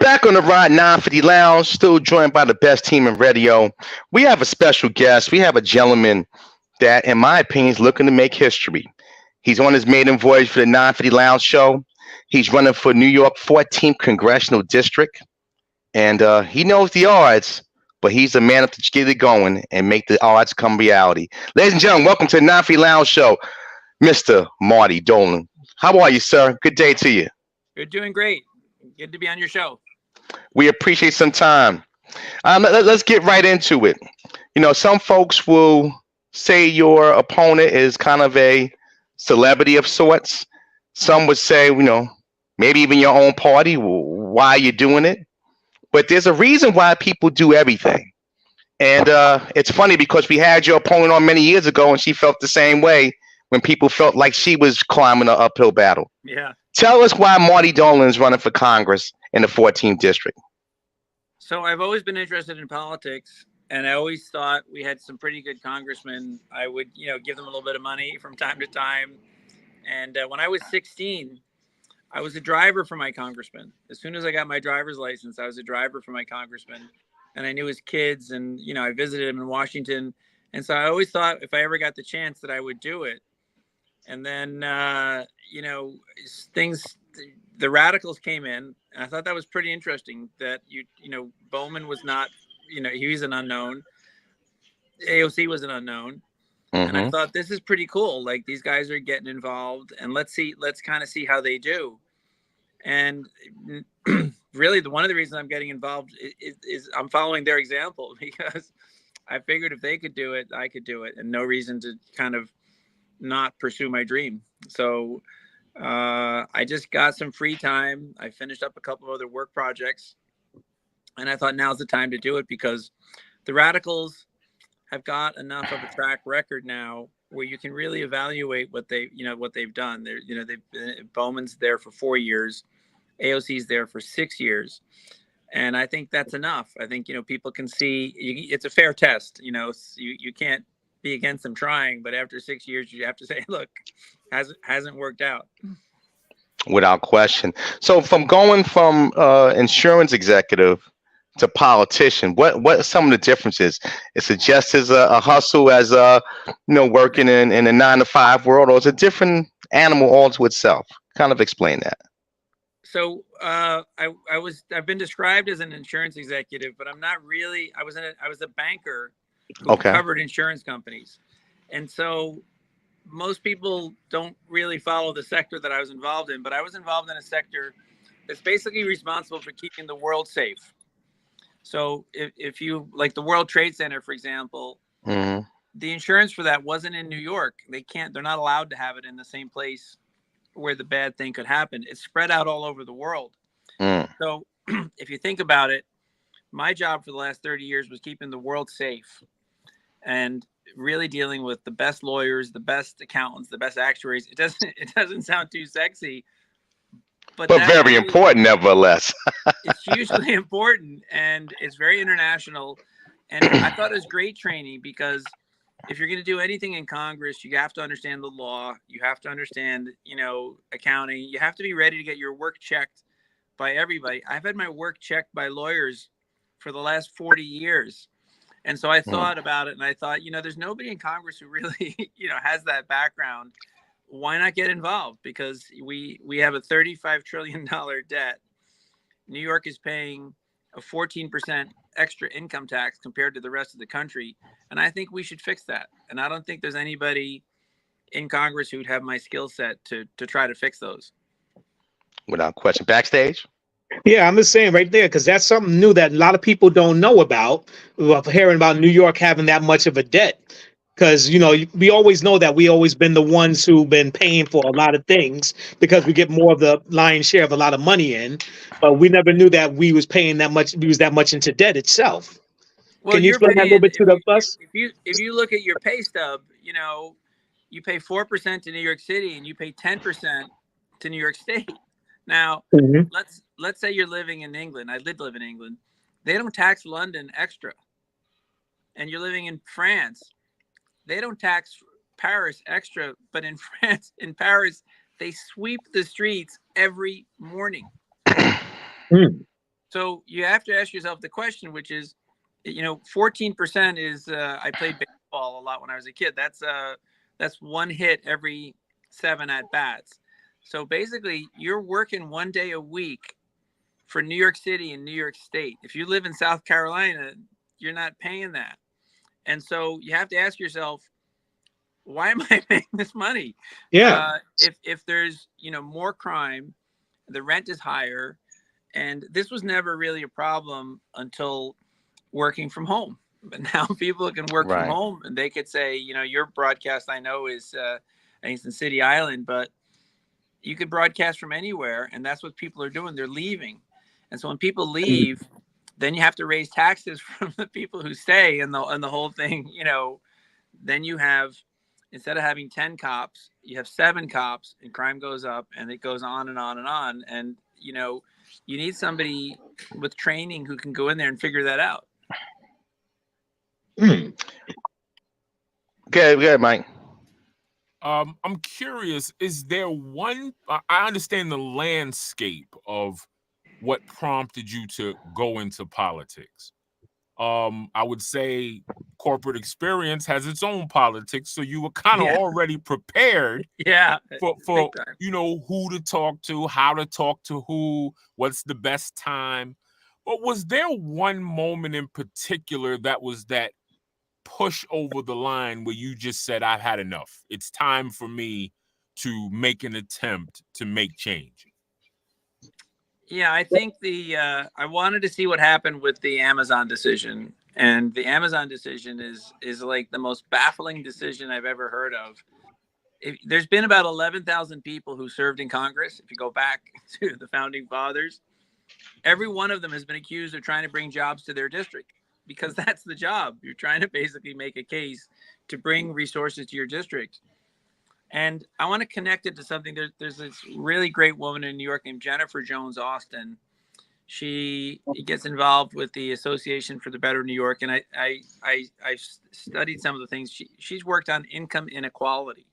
Back on the Ride 950 Lounge, still joined by the best team in radio. We have a special guest. We have a gentleman that, in my opinion, is looking to make history. He's on his maiden voyage for the 950 Lounge show. He's running for New York 14th Congressional District, and he knows the odds, but he's the man up to get it going and make the odds come reality. Ladies and gentlemen, welcome to the 950 Lounge show, Mr. Marty Dolan. How are you, sir? Good day to you. You're doing great. Good to be on your show. We appreciate some time. Let's get right into it. You know, some folks will say your opponent is kind of a celebrity of sorts. Some would say, maybe even your own party. Why are you doing it? But there's a reason why people do everything. And it's funny because we had your opponent on many years ago, and she felt the same way when people felt like she was climbing an uphill battle. Yeah. Tell us why Marty Dolan is running for Congress in the 14th district. So I've always been interested in politics, and I always thought we had some pretty good congressmen. I would, give them a little bit of money from time to time. And when I was 16, I was a driver for my congressman. As soon as I got my driver's license, I was a driver for my congressman, and I knew his kids, and I visited him in Washington. And so I always thought if I ever got the chance that I would do it. And then, the radicals came in, and I thought that was pretty interesting that, Bowman was not, he was an unknown. AOC was an unknown. And I thought, this is pretty cool. Like, these guys are getting involved, and let's kind of see how they do. And really, one of the reasons I'm getting involved is I'm following their example, because I figured if they could do it, I could do it, and no reason to kind of not pursue my dream. So I just got some free time. I finished up a couple of other work projects, and I thought now's the time to do it, because the radicals have got enough of a track record now where you can really evaluate what they've done. Bowman's there for 4 years, AOC's there for 6 years, and I think that's enough. I think people can see it's a fair test. You can't be against them trying, but after 6 years you have to say, look, hasn't worked out. Without question. So going from insurance executive to politician, what are some of the differences? Is it just as a hustle as working in a 9-to-5 world, or is it a different animal all to itself? Kind of explain that. So I've been described as an insurance executive, but I'm not really. I was a banker who covered insurance companies. And so most people don't really follow the sector that I was involved in, but I was involved in a sector that's basically responsible for keeping the world safe. So if you, like the World Trade Center, for example, the insurance for that wasn't in New York. They're not allowed to have it in the same place where the bad thing could happen. It's spread out all over the world. So if you think about it, my job for the last 30 years was keeping the world safe and really dealing with the best lawyers, the best accountants, the best actuaries. It doesn't sound too sexy, but very important nevertheless. It's hugely important, and it's very international. And I thought it was great training, because if you're going to do anything in Congress, you have to understand the law. You have to understand, accounting. You have to be ready to get your work checked by everybody. I've had my work checked by lawyers for the last 40 years. And so I thought about it, and I thought, there's nobody in Congress who really, has that background. Why not get involved? Because we have a $35 trillion debt. New York is paying a 14% extra income tax compared to the rest of the country. And I think we should fix that. And I don't think there's anybody in Congress who'd have my skill set to try to fix those. Without question. Backstage? Yeah, I'm just saying right there, because that's something new that a lot of people don't know about, hearing about New York having that much of a debt. Because, we always know that we always been the ones who've been paying for a lot of things because we get more of the lion's share of a lot of money in. But we never knew that we was paying that much. We was that much into debt itself. Well, can you explain that a little bit to us? If you look at your pay stub, you pay 4% to New York City and you pay 10% to New York State. Now, let's say you're living in England. I did live in England. They don't tax London extra. And you're living in France. They don't tax Paris extra. But in Paris, they sweep the streets every morning. So you have to ask yourself the question, which is, 14% is, I played baseball a lot when I was a kid. That's one hit every 7 at bats. So basically you're working 1 day a week for New York City and New York State. If you live in South Carolina, you're not paying that. And so you have to ask yourself, why am I paying this money? Yeah. If there's, more crime, the rent is higher. And this was never really a problem until working from home. But now people can work from Right. home, and they could say, your broadcast, I know, is I think it's in City Island, but you could broadcast from anywhere. And that's what people are doing. They're leaving. And so when people leave, then you have to raise taxes from the people who stay, and the whole thing, then you have, instead of having 10 cops, you have 7 cops, and crime goes up, and it goes on and on and on. And, you need somebody with training who can go in there and figure that out. Mm. Good, Mike. I'm curious, is there one, I understand the landscape of what prompted you to go into politics. I would say corporate experience has its own politics, so you were kind of already prepared for who to talk to, how to talk to who, what's the best time. But was there one moment in particular that was that push over the line where you just said, I've had enough? It's time for me to make an attempt to make change. Yeah, I think I wanted to see what happened with the Amazon decision, and the Amazon decision is like the most baffling decision I've ever heard of. There's been about 11,000 people who served in Congress. If you go back to the founding fathers, every one of them has been accused of trying to bring jobs to their district, because that's the job. You're trying to basically make a case to bring resources to your district. And I want to connect it to something. There's this really great woman in New York named Jennifer Jones Austin. She gets involved with the Association for the Better New York, and I studied some of the things. She's worked on income inequality.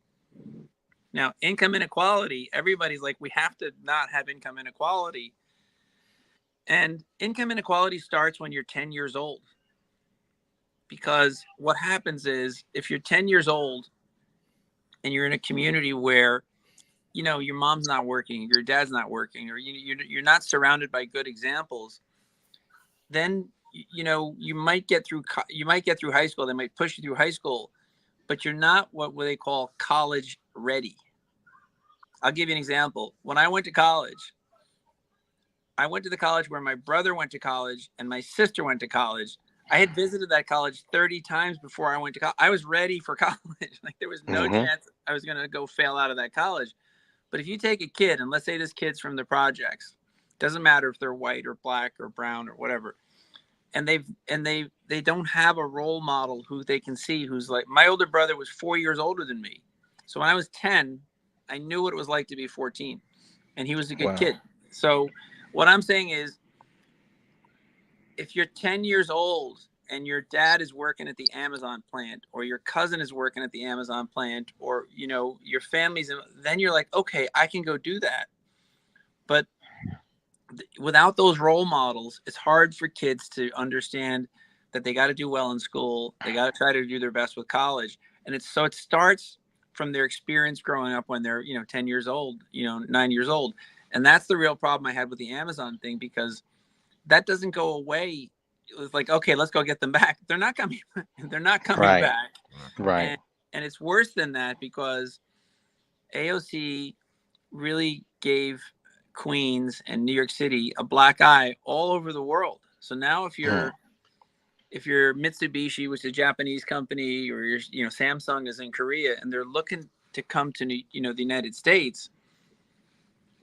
Now, income inequality, everybody's like, we have to not have income inequality. And income inequality starts when you're 10 years old. Because what happens is, if you're 10 years old and you're in a community where, your mom's not working, your dad's not working, or you're not surrounded by good examples, then, you might get through high school. They might push you through high school, but you're not what they call college ready. I'll give you an example. When I went to college, I went to the college where my brother went to college and my sister went to college. I had visited that college 30 times before I went to college. I was ready for college. Like, there was no chance I was going to go fail out of that college. But if you take a kid, and let's say this kid's from the projects, doesn't matter if they're white or black or brown or whatever, and they don't have a role model who they can see, who's like, my older brother was 4 years older than me. So when I was 10, I knew what it was like to be 14, and he was a good kid. So what I'm saying is, if you're 10 years old and your dad is working at the Amazon plant, or your cousin is working at the Amazon plant, or, your family's, then you're like, okay, I can go do that. But without those role models, it's hard for kids to understand that they got to do well in school. They got to try to do their best with college. And it starts from their experience growing up when they're, 10 years old, 9 years old. And that's the real problem I had with the Amazon thing, because that doesn't go away. It was like, okay, let's go get them back. They're not coming. They're not coming back. Right. And it's worse than that, because AOC really gave Queens and New York City a black eye all over the world. So now if you're Mitsubishi, which is a Japanese company, or your Samsung is in Korea, and they're looking to come to the United States,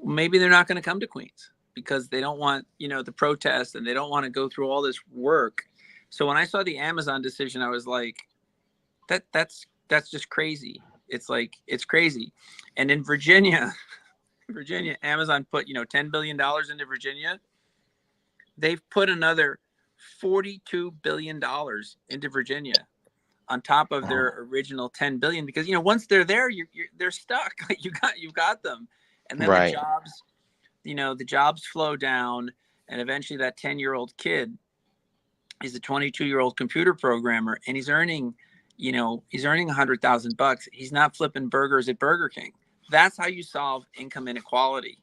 maybe they're not going to come to Queens, because they don't want, the protests, and they don't want to go through all this work. So when I saw the Amazon decision, I was like, that's just crazy. It's like, it's crazy. And in Virginia, Amazon put, $10 billion into Virginia. They've put another $42 billion into Virginia on top of their original 10 billion, because, once they're there, they're stuck. Like, you've got them. And then the jobs, the jobs flow down, and eventually that 10-year-old kid is a 22-year-old computer programmer, and he's earning, he's earning $100,000. He's not flipping burgers at Burger King. That's how you solve income inequality.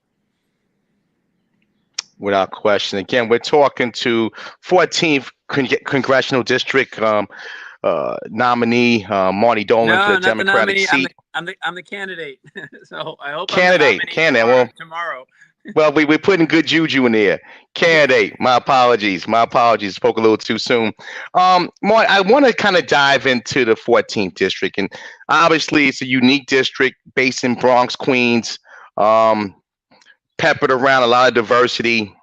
Without question. Again, we're talking to 14th Congressional District nominee Marty Dolan for the Democratic seat. I'm the candidate. So I hope candidate. I'm tomorrow. Well, we're putting good juju in there. Candidate. My apologies. Spoke a little too soon. Marty, I want to kind of dive into the 14th district, and obviously it's a unique district based in Bronx, Queens. Peppered around a lot of diversity.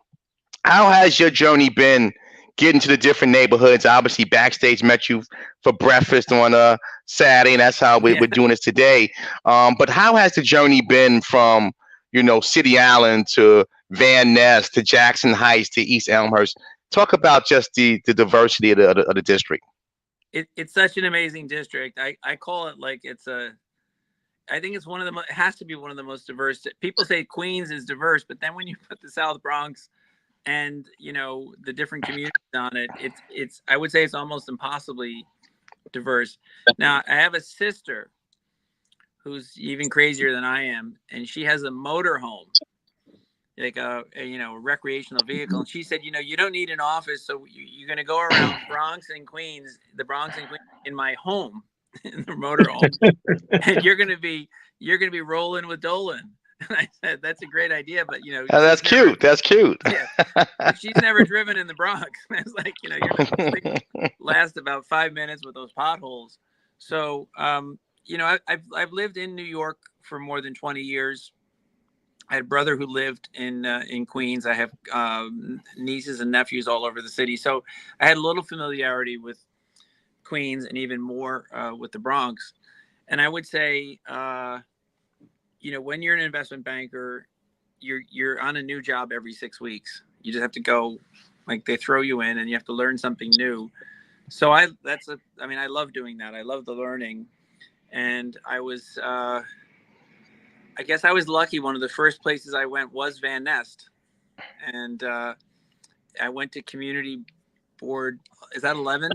How has your journey been getting to the different neighborhoods? Obviously, Backstage met you for breakfast on Saturday, and that's how we're doing this today. But how has the journey been from, City Island to Van Ness to Jackson Heights to East Elmhurst? Talk about just the diversity of the district. It's such an amazing district. I call it like I think it's it has to be one of the most diverse. People say Queens is diverse, but then when you put the South Bronx and, the different communities on it, I would say it's almost impossibly diverse. Now, I have a sister who's even crazier than I am, and she has a motorhome, like a recreational vehicle. And she said, you don't need an office, so you're going to go around the Bronx and Queens in my home. In the motorhome, and you're gonna be rolling with Dolan. And I said, that's a great idea, but that's cute. That's cute. Yeah, but she's never driven in the Bronx. It's like, you're gonna last about 5 minutes with those potholes. So I've lived in New York for more than 20 years. I had a brother who lived in Queens. I have nieces and nephews all over the city, so I had a little familiarity with Queens and even more with the Bronx. And I would say, when you're an investment banker, you're on a new job every 6 weeks. You just have to go, like they throw you in and you have to learn something new. So I love doing that. I love the learning. And I was, I guess I was lucky. One of the first places I went was Van Ness. And I went to community board. Is that 11?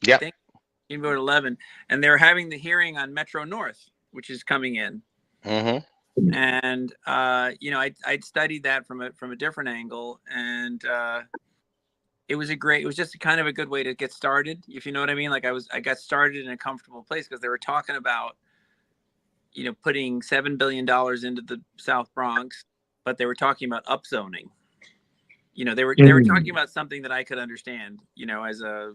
Yeah. I think you voted 11, and they were having the hearing on Metro North, which is coming in. Mm-hmm. And I'd studied that from a different angle, and it was just kind of a good way to get started, if you know what I mean. Like I got started in a comfortable place because they were talking about, putting $7 billion into the South Bronx, but they were talking about upzoning. They were talking about something that I could understand, as a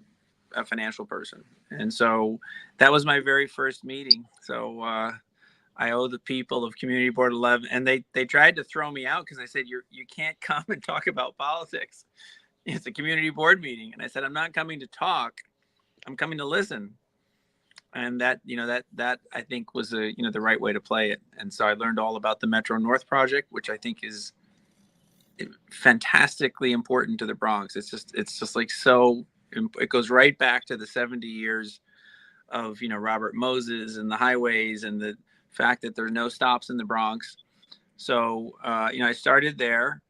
financial person. And so that was my very first meeting. So I owe the people of Community Board 11, and they tried to throw me out because I said, you can't come and talk about politics. It's a community board meeting. And I said, I'm not coming to talk, I'm coming to listen. And that I think was the right way to play it. And so I learned all about the Metro North project, which I think is fantastically important to the Bronx. It's just like, so it goes right back to the 70 years of, Robert Moses and the highways and the fact that there's no stops in the Bronx. So, I started there,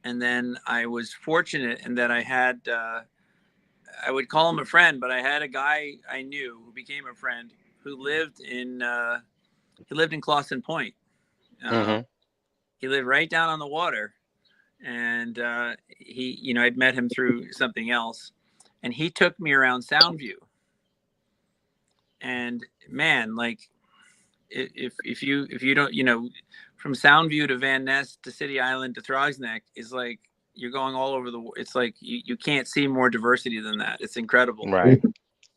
and then I was fortunate in that I had, I would call him a friend, but I had a guy I knew who became a friend who lived in Clawson Point. He lived right down on the water. And I'd met him through something else, and he took me around Soundview. And man, like if you don't, from Soundview to Van Ness to City Island to Throgs Neck is like you're going all over it's like you can't see more diversity than that. It's incredible. Right.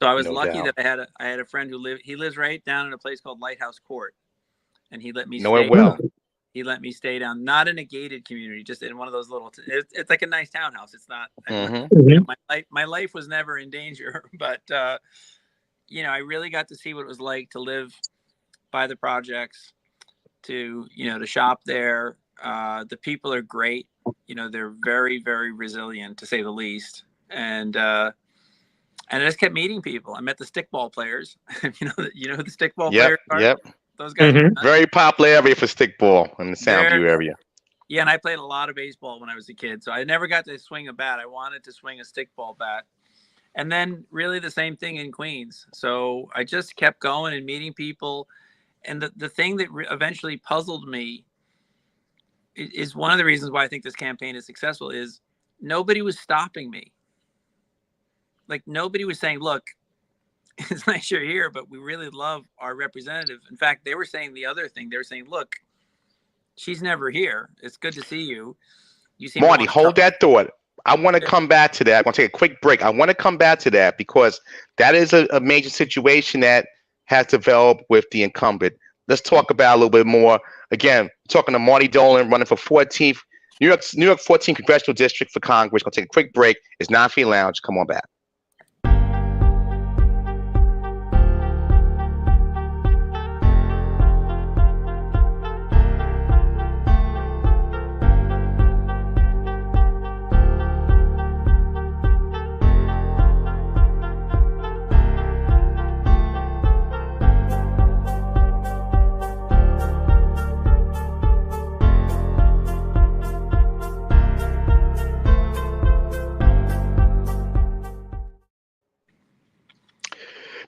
So I was lucky that I had a friend he lives right down in a place called Lighthouse Court, and he let me stay. Well. He let me stay down, not in a gated community, just in one of those little. It's like a nice townhouse. It's not. My life was never in danger, but I really got to see what it was like to live by the projects, to shop there. The people are great. They're very, very resilient, to say the least. And I just kept meeting people. I met the stickball players. you know who the stickball players are? Yep. Those guys. Very popular area for stickball in the Soundview area. Yeah, and I played a lot of baseball when I was a kid, so I never got to swing a bat. I wanted to swing a stickball bat. And then really the same thing in Queens. So I just kept going and meeting people. And the thing that eventually puzzled me is one of the reasons why I think this campaign is successful is nobody was stopping me. Like nobody was saying, look, it's nice you're here, but we really love our representative. In fact, they were saying the other thing. They were saying, look, she's never here. It's good to see you. You seem Marty, hold that thought. I want to come back to that. I want to take a quick break. I want to come back to that because that is a major situation that has developed with the incumbent. Let's talk about a little bit more. Again, talking to Marty Dolan, running for 14th New York 14th Congressional District for Congress. Gonna take a quick break. It's 9 Lounge. Come on back.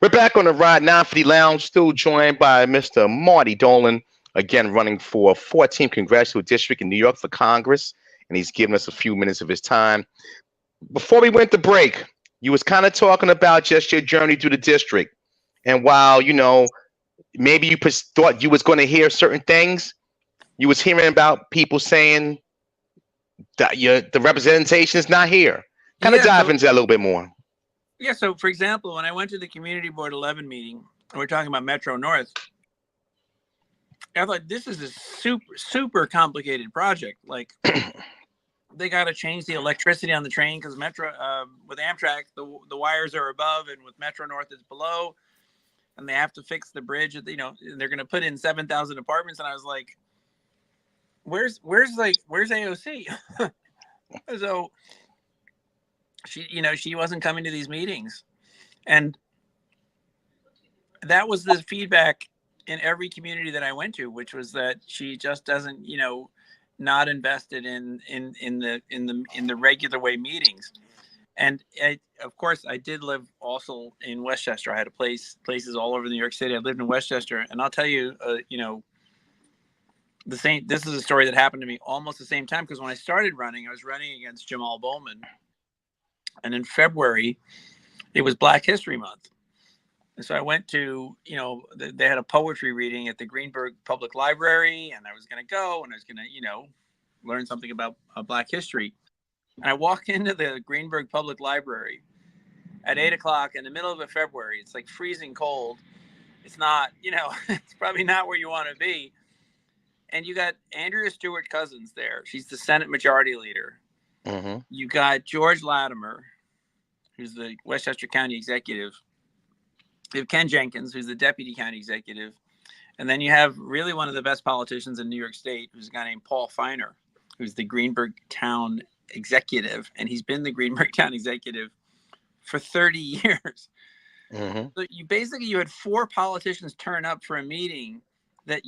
We're back on the Ride 950 Lounge, still joined by Mr. Marty Dolan, again running for 14th Congressional District in New York for Congress, and he's giving us a few minutes of his time. Before we went to break, you was kind of talking about just your journey through the district, and while maybe you thought you was going to hear certain things, you was hearing about people saying that the representation is not here. Kind of dive into that a little bit more. Yeah, so for example, when I went to the Community Board 11 meeting, and we're talking about Metro North, I thought this is a super complicated project. Like, they got to change the electricity on the train because Metro, with Amtrak, the wires are above, and with Metro North, it's below, and they have to fix the bridge. They're going to put in 7,000 apartments, and I was like, where's AOC? So she wasn't coming to these meetings, and that was the feedback in every community that I went to, which was that she just doesn't, not invested in the regular way meetings. And of course, I did live also in Westchester. I had places all over New York City. I lived in Westchester, and I'll tell you, this is a story that happened to me almost the same time, because when I started running, I was running against Jamal Bowman. And in February, it was Black History Month. And so I went to, they had a poetry reading at the Greenberg Public Library, and I was going to go, and I was going to, learn something about Black history. And I walk into the Greenberg Public Library at 8:00 in the middle of February. It's like freezing cold. It's not, it's probably not where you want to be. And you got Andrea Stewart Cousins there. She's the Senate Majority Leader. Mm-hmm. You got George Latimer, who's the Westchester County Executive. You have Ken Jenkins, who's the Deputy County Executive. And then you have really one of the best politicians in New York State, who's a guy named Paul Feiner, who's the Greenberg Town Executive. And he's been the Greenberg Town Executive for 30 years. Mm-hmm. So you had 4 politicians turn up for a meeting that,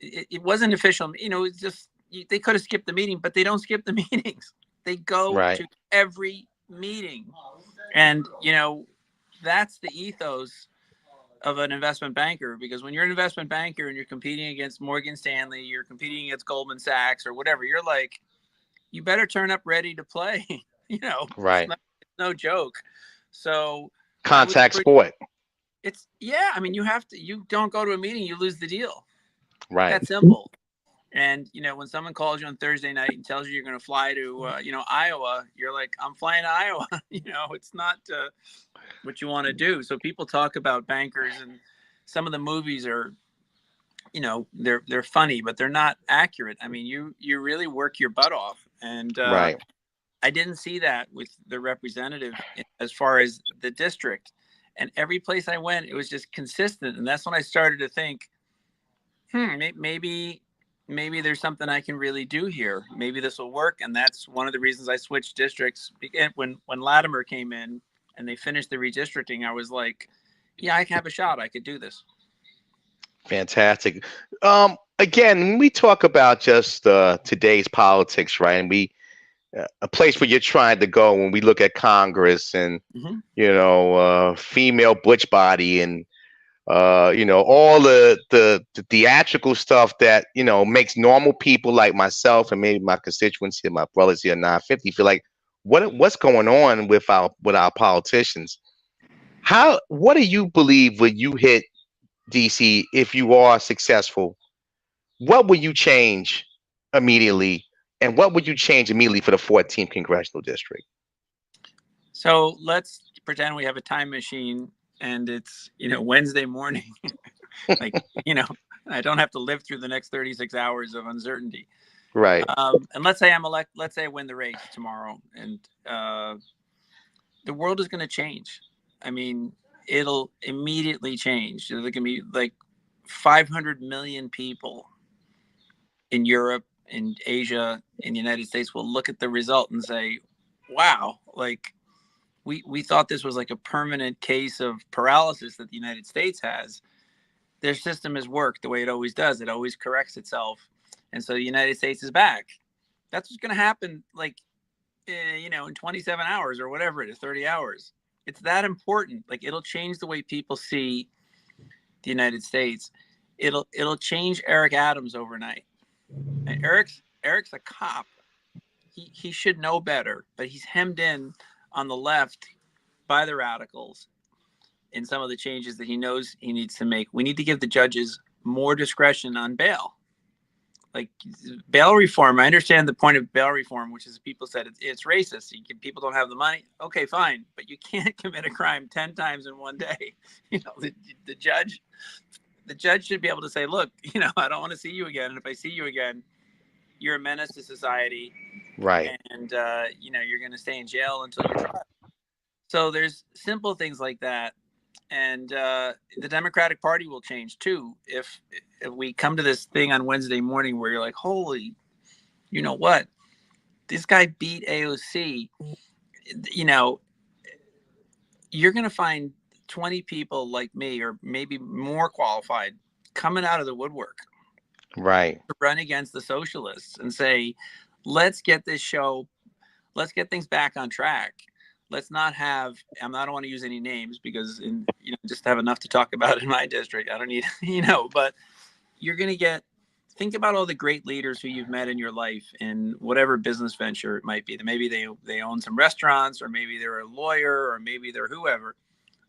it wasn't official. It's just, they could have skipped the meeting, but they don't skip the meetings. They go to every meeting. And, that's the ethos of an investment banker, because when you're an investment banker and you're competing against Morgan Stanley, you're competing against Goldman Sachs or whatever, you're like, you better turn up ready to play. It's no joke. So contact sport. It's you don't go to a meeting, you lose the deal. Right. That's simple. And, when someone calls you on Thursday night and tells you you're going to fly to, Iowa, you're like, I'm flying to Iowa. It's not what you want to do. So people talk about bankers, and some of the movies are, they're funny, but they're not accurate. I mean, you really work your butt off. And I didn't see that with the representative as far as the district. And every place I went, it was just consistent. And that's when I started to think, maybe there's something I can really do here. Maybe this will work. And that's one of the reasons I switched districts. When Latimer came in and they finished the redistricting, I was like, yeah, I can have a shot. I could do this. Fantastic. again, when we talk about just today's politics, right? And we a place where you're trying to go when we look at Congress and Mm-hmm. female butch body and all the theatrical stuff that makes normal people like myself and maybe my constituents here, my brothers here, 950, feel like what's going on with our politicians. What do you believe when you hit DC, if you are successful? What will you change immediately, and what would you change immediately for the 14th congressional district? So let's pretend we have a time machine and it's Wednesday morning. Like, I don't have to live through the next 36 hours of uncertainty. Right. And let's say let's say I win the race tomorrow, and the world is going to change. I mean, it'll immediately change. There's going to be like 500 million people in Europe, in Asia, in the United States will look at the result and say, wow, like we thought this was like a permanent case of paralysis that the United States has. Their system has worked the way it always does. It always corrects itself. And so the United States is back. That's what's going to happen, like, in 27 hours or whatever it is, 30 hours. It's that important. Like, it'll change the way people see the United States. It'll change Eric Adams overnight. And Eric's a cop. He should know better, but he's hemmed in on the left by the radicals in some of the changes that he knows he needs to make. We need to give the judges more discretion on bail. Like bail reform, I understand the point of bail reform, which is people said it's racist. People don't have the money. Okay, fine, but you can't commit a crime 10 times in one day. The judge should be able to say, look, I don't want to see you again, and if I see you again, you're a menace to society, right? And you're going to stay in jail until you're tried. So there's simple things like that. And the Democratic Party will change too if we come to this thing on Wednesday morning where you're like, holy, you know what? This guy beat AOC. You're going to find 20 people like me or maybe more qualified coming out of the woodwork. Right. To run against the socialists and say, let's get things back on track. Let's not have, I don't want to use any names because just have enough to talk about in my district. I don't need, but you're going to think about all the great leaders who you've met in your life in whatever business venture it might be. Maybe they own some restaurants, or maybe they're a lawyer, or maybe they're whoever.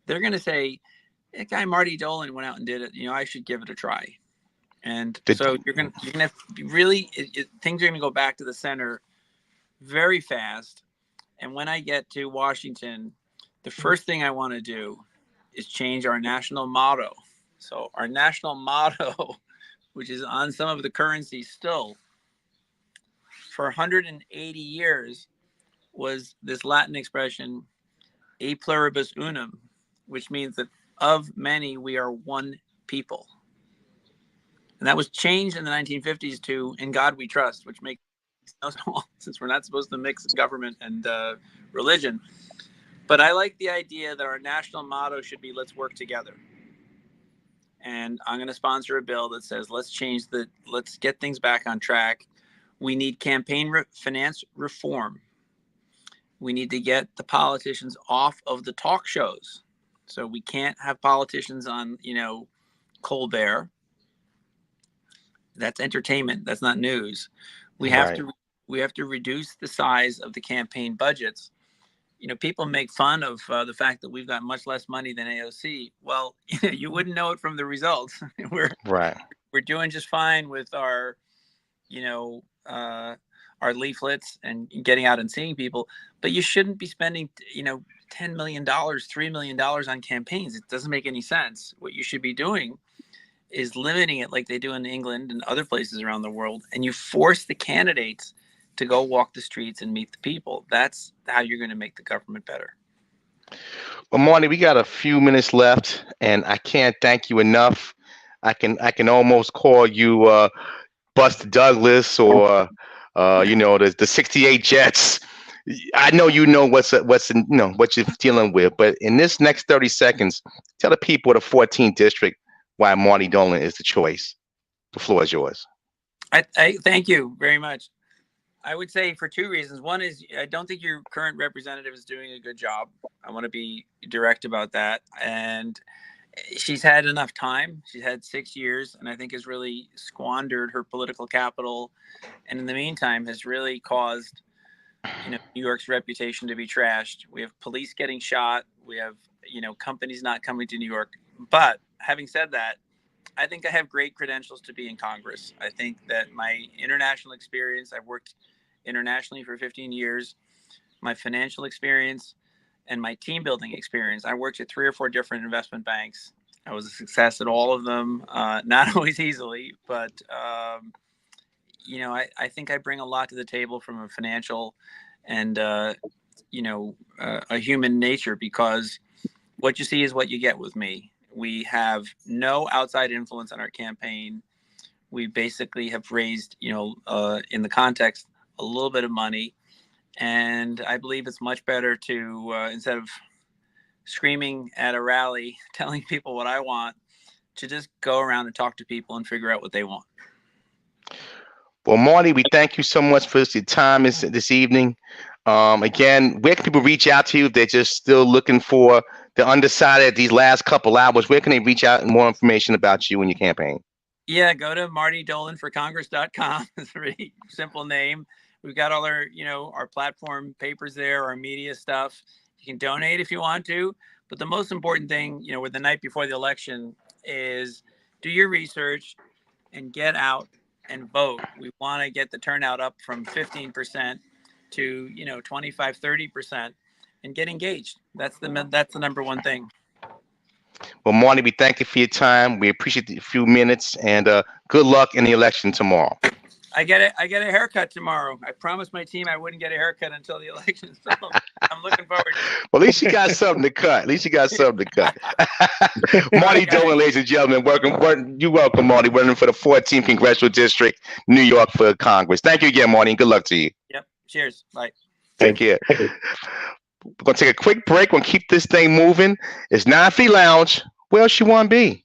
They're going to say, that guy Marty Dolan went out and did it. I should give it a try. And so you're going to have really, things are going to go back to the center very fast. And when I get to Washington, the first thing I want to do is change our national motto. So our national motto, which is on some of the currency still, for 180 years, was this Latin expression, e pluribus unum, which means that of many, we are one people. And that was changed in the 1950s to "In God We Trust," which makes no sense since we're not supposed to mix government and religion. But I like the idea that our national motto should be "Let's work together." And I'm going to sponsor a bill that says let's get things back on track. We need campaign finance reform. We need to get the politicians off of the talk shows. So we can't have politicians on, Colbert. That's entertainment. That's not news. We have to reduce the size of the campaign budgets. People make fun of the fact that we've got much less money than AOC. Well, you wouldn't know it from the results. We're doing just fine with our leaflets and getting out and seeing people. But you shouldn't be spending, $10 million, $3 million on campaigns. It doesn't make any sense. What you should be doing is limiting it like they do in England and other places around the world. And you force the candidates to go walk the streets and meet the people. That's how you're going to make the government better. Well, Marty, we got a few minutes left, and I can't thank you enough. I can almost call you Buster Douglas or the 68 Jets. I know what you're dealing with, but in this next 30 seconds, tell the people of the 14th district why Marty Dolan is the choice. The floor is yours. I thank you very much. I would say for two reasons. One is I don't think your current representative is doing a good job. I want to be direct about that. And she's had enough time. She's had 6 years, and I think has really squandered her political capital. And in the meantime, has really caused, New York's reputation to be trashed. We have police getting shot. We have, companies not coming to New York. But having said that, I think I have great credentials to be in Congress. I think that my international experience, I've worked internationally for 15 years, my financial experience and my team building experience. I worked at 3 or 4 different investment banks. I was a success at all of them, not always easily, but, I think I bring a lot to the table from a financial and, a human nature, because what you see is what you get with me. We have no outside influence on our campaign. We basically have raised, in the context, a little bit of money. And I believe it's much better to, instead of screaming at a rally, telling people what I want, to just go around and talk to people and figure out what they want. Well, Marty, we thank you so much for your time this evening. Again, where can people reach out to you if they're just still looking for the undecided these last couple hours? Where can they reach out and more information about you and your campaign? Yeah, go to martydolanforcongress.com. It's a really simple name. We've got all our, our platform papers there, our media stuff. You can donate if you want to. But the most important thing, with the night before the election is do your research and get out and vote. We want to get the turnout up from 15% to, 25, 30% and get engaged. That's the number one thing. Well, Marty, we thank you for your time. We appreciate the few minutes, and good luck in the election tomorrow. I get a haircut tomorrow. I promised my team I wouldn't get a haircut until the election, so I'm looking forward to it. Well, at least you got something to cut. Marty Dolan, ladies and gentlemen, you're welcome, Marty, running for the 14th Congressional District, New York, for Congress. Thank you again, Marty, and good luck to you. Yep. Cheers. Bye. Take care. We're going to take a quick break. We're going to keep this thing moving. It's 9 Feet Lounge. Where else you want to be?